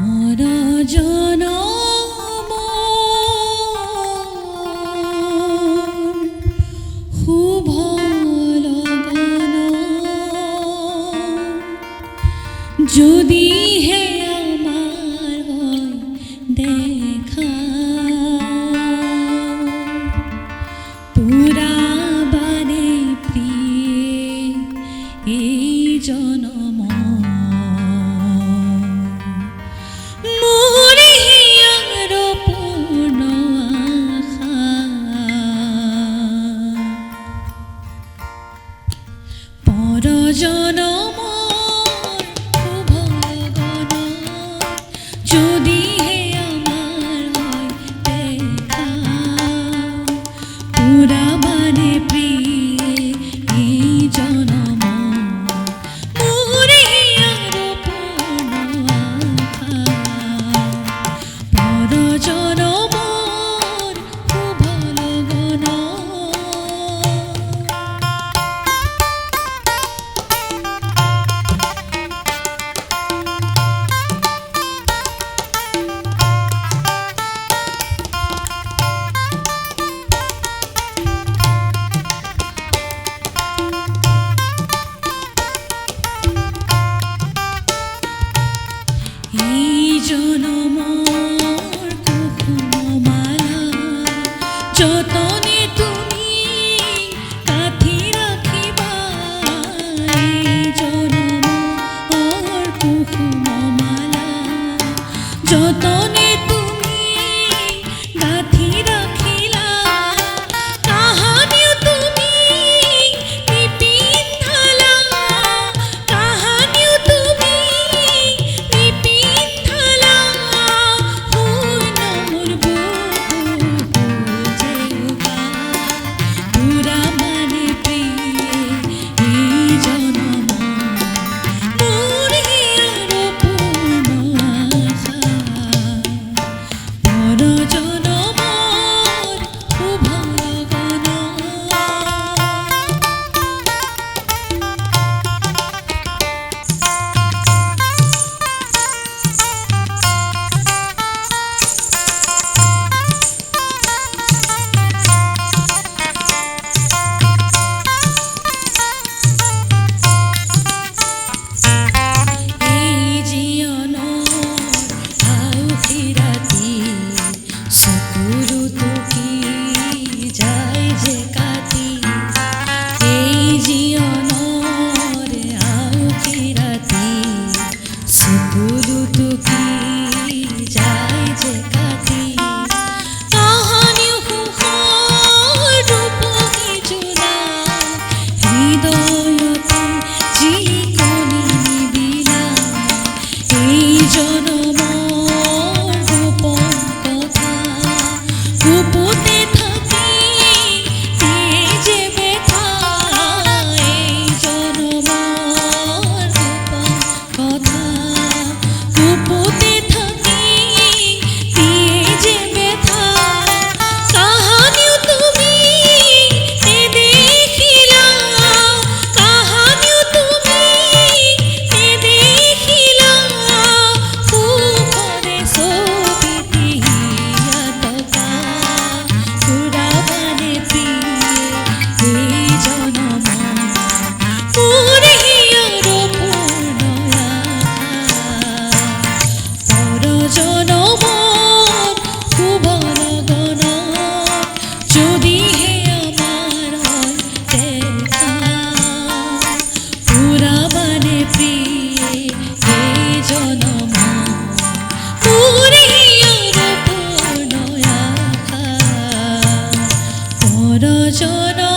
পর জনম শুভ লগন যদিহে আমাৰ হয় দেখা পুৰাবানে প্ৰিয়ে এই জনম জনমৰ শুভ লগন যদিহে আমাৰ হয় দেখা পুৰাবানে প্ৰিয়ে এই জনম মোৰ হিয়াৰ পূৰ্ণ আশা পৰ জনমৰ শুভ লগন এই জনমৰ কুসুমমালা যতনে তুমি কাঠি ৰাখিবা এই জনমৰ কুসুমমালা যতনে তুমি গাঁঠি ৰাখিলা কাহানিও তুমি নিপিন্ধালা কাহানিও তুমি নিপিন্ধালা শুন মোৰ বুকু যেউকা পুৰাবানে প্ৰিয়ে এই জনম মোৰ হিয়াৰ পূৰ্ণ আশা পৰ জনমৰ শুভ লগন এই জীৱনৰ আউসী ৰাতি চকুৰো টুকি যায় যে কাটি এই জীৱনৰ আউসী ৰাতি চকুৰো টুকি যায় যে কাটি কাহানিও সুখৰ ৰূপহী জোৰা হৃদয়তে যিকণি নিবিলা এই জনমৰ গোপন কথা গোপনে থাকি দিয়ে যে ব্যথা এই জনমৰ গোপন কথা গোপনে থাকি দিয়ে যে ব্যথা কাহানিও তুমি নেদেখিলা কাহানিও তুমি নেদেখিলা সুখৰে ছবিটি হিয়াতকা পুৰাবানে প্ৰিয়ে এই জনম মোৰ হিয়াৰ পূৰ্ণ আশা পৰ জনমৰ শুভ লগন যদিহে আমাৰ হয় দেখা পুৰাবানে প্ৰিয়ে এই জনম মোৰ হিয়াৰ পূৰ্ণ আশা পৰ জনম